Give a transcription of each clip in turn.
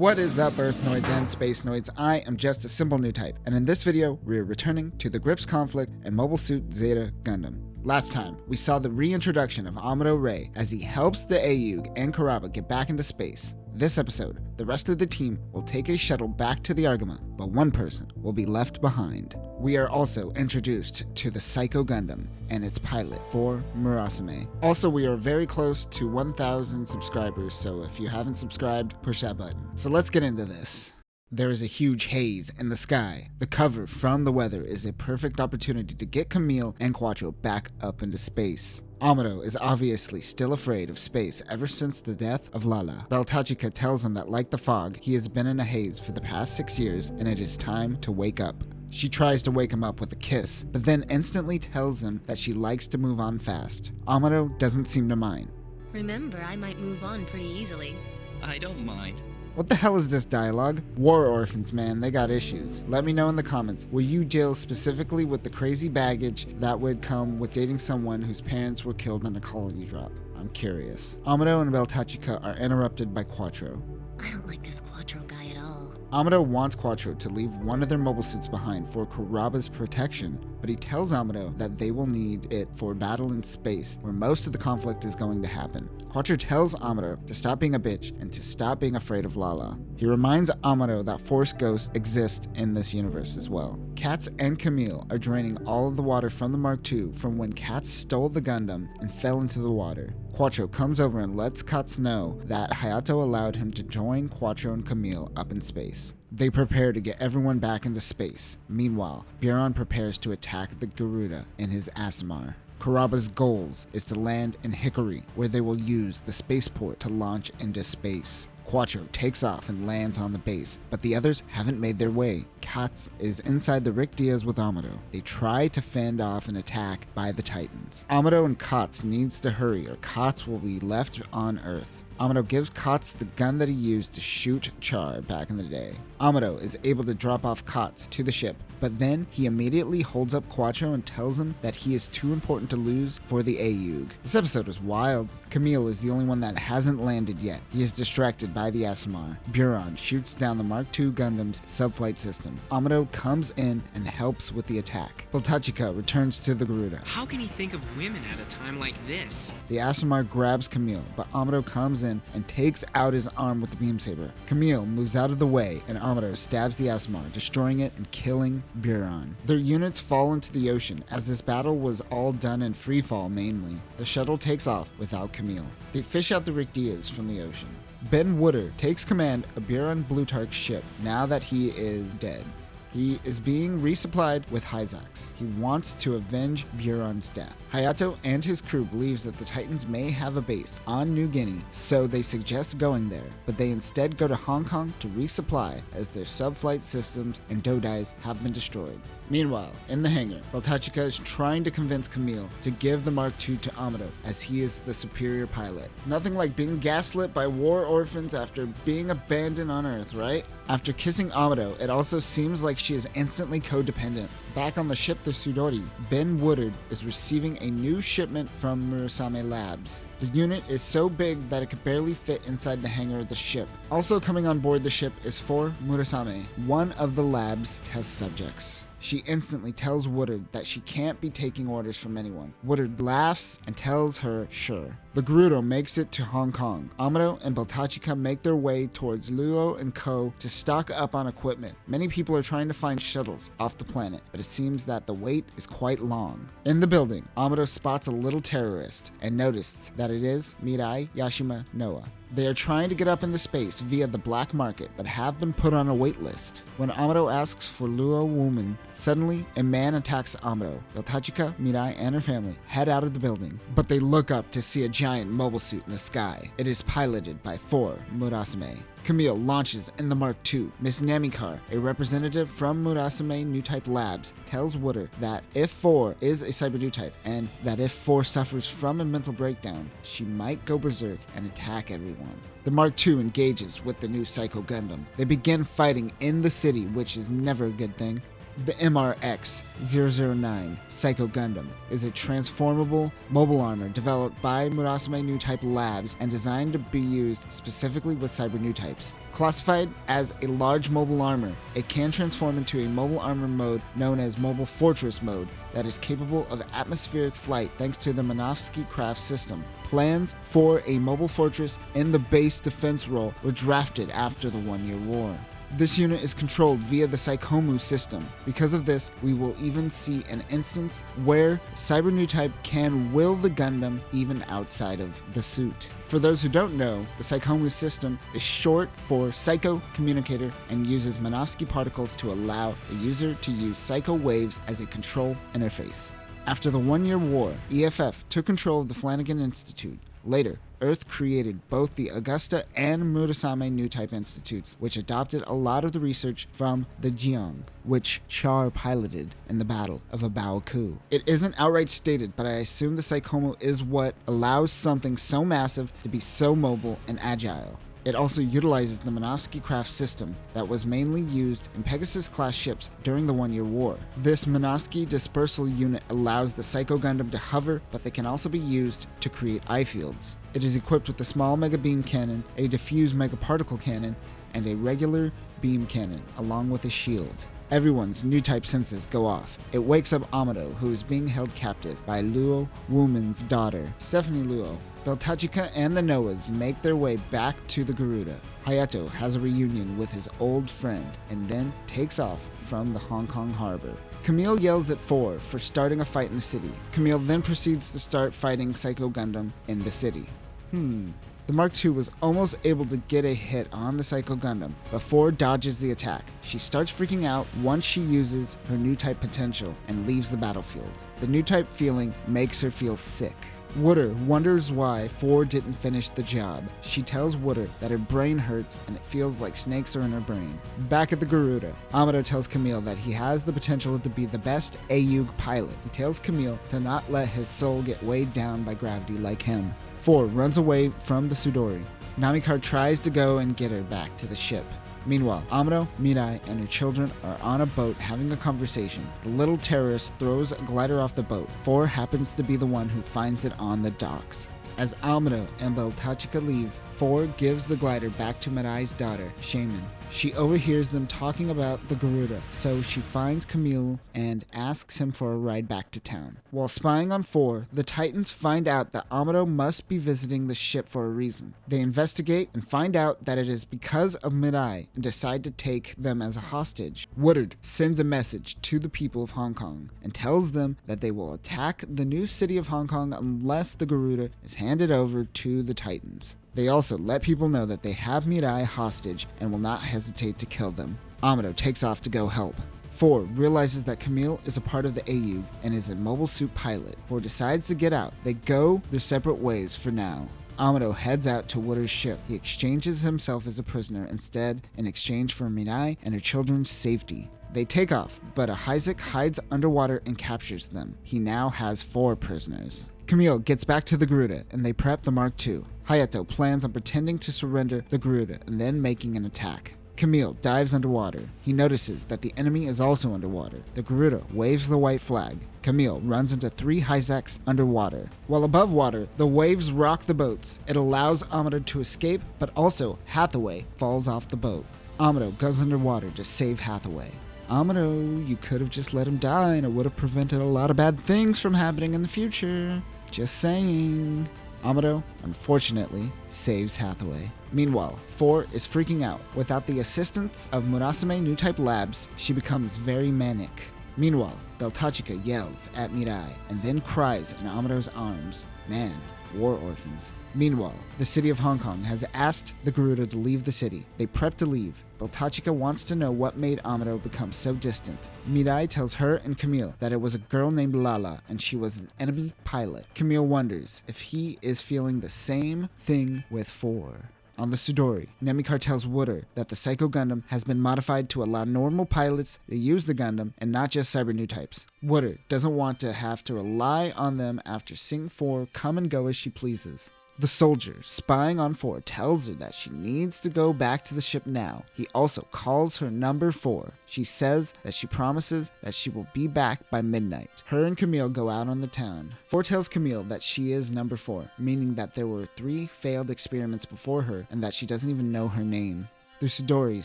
What is up, Earthnoids and Spacenoids? I am just a simple Newtype, and in this video, we are returning to the Grips conflict and Mobile Suit Zeta Gundam. Last time, we saw the reintroduction of Amuro Ray as he helps the Ayug and Kuraba get back into space. This episode, the rest of the team will take a shuttle back to the Argama, but one person will be left behind. We are also introduced to the Psycho Gundam and its pilot, 4 Murasame. Also, we are very close to 1,000 subscribers, so if you haven't subscribed, push that button. So let's get into this. There is a huge haze in the sky. The cover from the weather is a perfect opportunity to get Kamille and Quattro back up into space. Amuro is obviously still afraid of space ever since the death of Lala. Beltachika tells him that like the fog, he has been in a haze for the past 6 years and it is time to wake up. She tries to wake him up with a kiss, but then instantly tells him that she likes to move on fast. Amuro doesn't seem to mind. Remember, I might move on pretty easily. I don't mind. What the hell is this dialogue? War orphans, man, they got issues. Let me know in the comments, will you deal specifically with the crazy baggage that would come with dating someone whose parents were killed in a colony drop? I'm curious. Amuro and Beltachika are interrupted by Quattro. I don't like this Quattro guy at all. Amuro wants Quattro to leave one of their mobile suits behind for Kuraba's protection, but he tells Amuro that they will need it for battle in space, where most of the conflict is going to happen. Quattro tells Amuro to stop being a bitch and to stop being afraid of Lala. He reminds Amuro that Force Ghosts exist in this universe as well. Katz and Kamille are draining all of the water from the Mark II from when Katz stole the Gundam and fell into the water. Quattro comes over and lets Katz know that Hayato allowed him to join Quattro and Kamille up in space. They prepare to get everyone back into space. Meanwhile, Buron prepares to attack the Garuda in his Asimar. Kuraba's goals is to land in Hickory, where they will use the spaceport to launch into space. Quattro takes off and lands on the base, but the others haven't made their way. Katz is inside the Rick Diaz with Amuro. They try to fend off an attack by the Titans. Amuro and Katz needs to hurry or Katz will be left on Earth. Amuro gives Katz the gun that he used to shoot Char back in the day. Amuro is able to drop off Katz to the ship, but then he immediately holds up Quattro and tells him that he is too important to lose for the Ayug. This episode is wild. Kamille is the only one that hasn't landed yet. He is distracted by the Asimar. Buron shoots down the Mark II Gundam's subflight system. Amuro comes in and helps with the attack. Beltachika returns to the Garuda. How can he think of women at a time like this? The Asimar grabs Kamille, but Amuro comes in and takes out his arm with the beam saber. Kamille moves out of the way and Amuro stabs the Asimar, destroying it and killing Buron. Their units fall into the ocean as this battle was all done in free fall mainly. The shuttle takes off without Kamille. They fish out the Rick Diaz from the ocean. Ben Wooder takes command of Buron Blutarch's ship now that he is dead. He is being resupplied with Hyzax. He wants to avenge Buron's death. Hayato and his crew believes that the Titans may have a base on New Guinea, so they suggest going there, but they instead go to Hong Kong to resupply as their subflight systems and dodais have been destroyed. Meanwhile, in the hangar, Beltachika is trying to convince Kamille to give the Mark II to Amuro, as he is the superior pilot. Nothing like being gaslit by war orphans after being abandoned on Earth, right? After kissing Amuro, it also seems like she is instantly codependent. Back on the ship the Sudori, Ben Woodard is receiving a new shipment from Murasame Labs. The unit is so big that it could barely fit inside the hangar of the ship. Also coming on board the ship is 4 Murasame, one of the lab's test subjects. She instantly tells Woodard that she can't be taking orders from anyone. Woodard laughs and tells her sure. The Gerudo makes it to Hong Kong. Amuro and Beltachika make their way towards Luo and Co. to stock up on equipment. Many people are trying to find shuttles off the planet, but it seems that the wait is quite long. In the building, Amuro spots a little terrorist and notices that it is Mirai Yashima Noa. They are trying to get up into space via the black market, but have been put on a wait list. When Amuro asks for Luo Woman, suddenly a man attacks Amuro. Beltachika, Mirai, and her family head out of the building, but they look up to see a giant mobile suit in the sky. It is piloted by 4 Murasame. Kamille launches in the Mark II. Miss Namikar, a representative from Murasame Newtype Labs, tells Woodard that if 4 is a cyber Newtype and that if 4 suffers from a mental breakdown, she might go berserk and attack everyone. The Mark II engages with the new Psycho Gundam. They begin fighting in the city, which is never a good thing. The MRX-009 Psycho Gundam is a transformable mobile armor developed by Murasame Newtype Labs and designed to be used specifically with cyber Newtypes. Classified as a large mobile armor, it can transform into a mobile armor mode known as Mobile Fortress mode that is capable of atmospheric flight thanks to the Minovsky Craft system. Plans for a mobile fortress in the base defense role were drafted after the 1-year war. This unit is controlled via the Psychomu system. Because of this, we will even see an instance where Cyber Newtype can will the Gundam even outside of the suit. For those who don't know, the Psychomu system is short for Psycho Communicator and uses Minovsky particles to allow the user to use Psycho waves as a control interface. After the 1-year war, EFF took control of the Flanagan Institute. Later, Earth created both the Augusta and Murasame Newtype Institutes, which adopted a lot of the research from the Jiang, which Char piloted in the Battle of Abaoku. It isn't outright stated, but I assume the Psychomu is what allows something so massive to be so mobile and agile. It also utilizes the Minovsky Craft system that was mainly used in Pegasus-class ships during the 1-year war. This Minovsky dispersal unit allows the Psycho Gundam to hover, but they can also be used to create eye fields. It is equipped with a small mega beam cannon, a diffuse mega particle cannon, and a regular beam cannon, along with a shield. Everyone's Newtype senses go off. It wakes up Amado, who is being held captive by Luo Wuman's daughter, Stephanie Luo. Beltachika and the Noahs make their way back to the Garuda. Hayato has a reunion with his old friend and then takes off from the Hong Kong harbor. Kamille yells at 4 for starting a fight in the city. Kamille then proceeds to start fighting Psycho Gundam in the city. The Mark II was almost able to get a hit on the Psycho Gundam, but 4 dodges the attack. She starts freaking out once she uses her Newtype potential and leaves the battlefield. The Newtype feeling makes her feel sick. Wooder wonders why 4 didn't finish the job. She tells Wooder that her brain hurts and it feels like snakes are in her brain. Back at the Garuda, Amado tells Kamille that he has the potential to be the best AUG pilot. He tells Kamille to not let his soul get weighed down by gravity like him. 4 runs away from the Sudori. Namikar tries to go and get her back to the ship. Meanwhile, Amado, Mirai, and her children are on a boat having a conversation. The little terrorist throws a glider off the boat. 4 happens to be the one who finds it on the docks. As Amado and Beltachika leave, 4 gives the glider back to Mirai's daughter, Shaman. She overhears them talking about the Garuda, so she finds Kamille and asks him for a ride back to town. While spying on 4, the Titans find out that Amado must be visiting the ship for a reason. They investigate and find out that it is because of Mirai and decide to take them as a hostage. Woodard sends a message to the people of Hong Kong and tells them that they will attack the new city of Hong Kong unless the Garuda is handed over to the Titans. They also let people know that they have Mirai hostage and will not hesitate to kill them. Amado takes off to go help. 4 realizes that Kamille is a part of the AU and is a mobile suit pilot. 4 decides to get out. They go their separate ways for now. Amado heads out to Wooder's ship. He exchanges himself as a prisoner instead in exchange for Mirai and her children's safety. They take off, but a Isaac hides underwater and captures them. He now has 4 prisoners. Kamille gets back to the Garuda and they prep the Mark II. Hayato plans on pretending to surrender the Garuda and then making an attack. Kamille dives underwater. He notices that the enemy is also underwater. The Garuda waves the white flag. Kamille runs into 3 Isaacs underwater. While above water, the waves rock the boats. It allows Amado to escape, but also Hathaway falls off the boat. Amado goes underwater to save Hathaway. Amado, you could have just let him die and it would have prevented a lot of bad things from happening in the future. Just saying. Amado, unfortunately, saves Hathaway. Meanwhile, 4 is freaking out. Without the assistance of Murasame Newtype Labs, she becomes very manic. Meanwhile, Beltachika yells at Mirai and then cries in Amado's arms. Man, war orphans. Meanwhile, the city of Hong Kong has asked the Garuda to leave the city. They prep to leave. Beltachika wants to know what made Amado become so distant. Mirai tells her and Kamille that it was a girl named Lala and she was an enemy pilot. Kamille wonders if he is feeling the same thing with 4. On the Sudori, Namikar tells Wooder that the Psycho Gundam has been modified to allow normal pilots to use the Gundam and not just cyber Newtypes. Wooder doesn't want to have to rely on them after seeing 4 come and go as she pleases. The soldier, spying on 4, tells her that she needs to go back to the ship now. He also calls her number 4. She says that she promises that she will be back by midnight. Her and Kamille go out on the town. 4 tells Kamille that she is number 4, meaning that there were 3 failed experiments before her and that she doesn't even know her name. The Sidori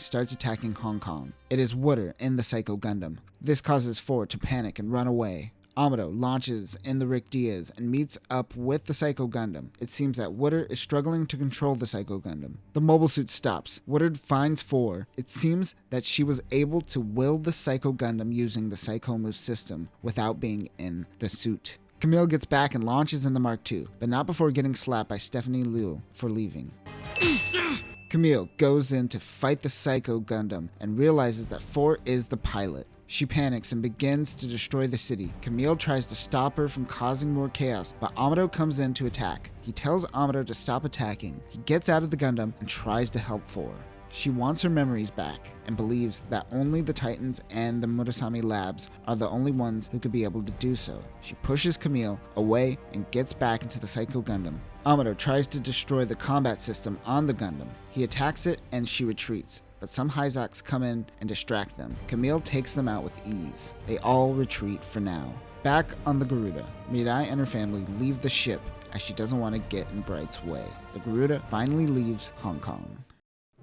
starts attacking Hong Kong. It is Wooder in the Psycho Gundam. This causes 4 to panic and run away. Amado launches in the Rick Diaz and meets up with the Psycho Gundam. It seems that Wooder is struggling to control the Psycho Gundam. The mobile suit stops. Wooder finds 4. It seems that she was able to will the Psycho Gundam using the Psychomu system without being in the suit. Kamille gets back and launches in the Mark II, but not before getting slapped by Stephanie Liu for leaving. Kamille goes in to fight the Psycho Gundam and realizes that 4 is the pilot. She panics and begins to destroy the city. Kamille tries to stop her from causing more chaos, but Amado comes in to attack. He tells Amado to stop attacking. He gets out of the Gundam and tries to help 4. She wants her memories back and believes that only the Titans and the Murasame labs are the only ones who could be able to do so. She pushes Kamille away and gets back into the Psycho Gundam. Amado tries to destroy the combat system on the Gundam. He attacks it and she retreats, but some Hyzaks come in and distract them. Kamille takes them out with ease. They all retreat for now. Back on the Garuda, Mirai and her family leave the ship as she doesn't want to get in Bright's way. The Garuda finally leaves Hong Kong.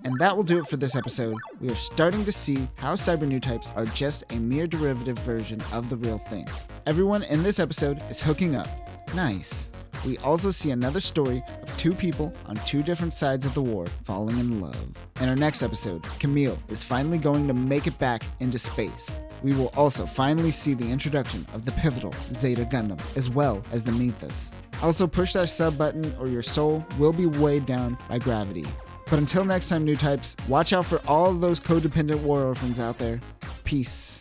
And that will do it for this episode. We are starting to see how cyber Newtypes are just a mere derivative version of the real thing. Everyone in this episode is hooking up. Nice. We also see another story of 2 people on 2 different sides of the war falling in love. In our next episode, Kamille is finally going to make it back into space. We will also finally see the introduction of the pivotal Zeta Gundam, as well as the Mythos. Also, push that sub button or your soul will be weighed down by gravity. But until next time, Newtypes, watch out for all of those codependent war orphans out there. Peace.